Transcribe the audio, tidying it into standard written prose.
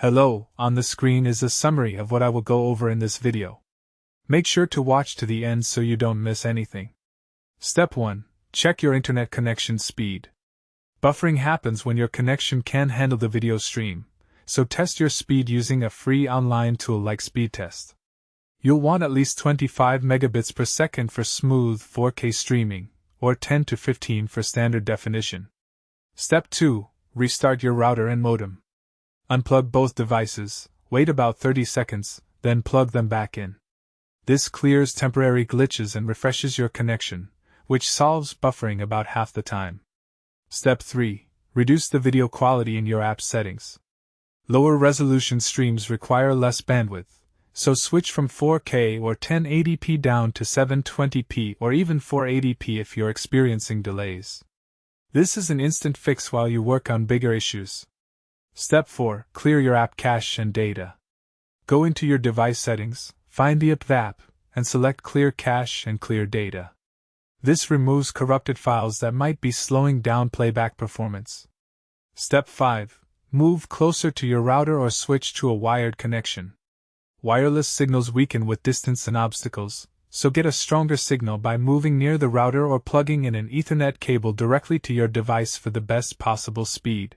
Hello, on the screen is a summary of what I will go over in this video. Make sure to watch to the end so you don't miss anything. Step 1. Check your internet connection speed. Buffering happens when your connection can't handle the video stream, so test your speed using a free online tool like Speedtest. You'll want at least 25 megabits per second for smooth 4K streaming, or 10 to 15 for standard definition. Step 2. Restart your router and modem. Unplug both devices, wait about 30 seconds, then plug them back in. This clears temporary glitches and refreshes your connection, which solves buffering about half the time. Step 3. Reduce the video quality in your app settings. Lower resolution streams require less bandwidth, so switch from 4K or 1080p down to 720p or even 480p if you're experiencing delays. This is an instant fix while you work on bigger issues. Step 4. Clear your app cache and data. Go into your device settings, find the app, and select Clear Cache and Clear Data. This removes corrupted files that might be slowing down playback performance. Step 5. Move closer to your router or switch to a wired connection. Wireless signals weaken with distance and obstacles, so get a stronger signal by moving near the router or plugging in an Ethernet cable directly to your device for the best possible speed.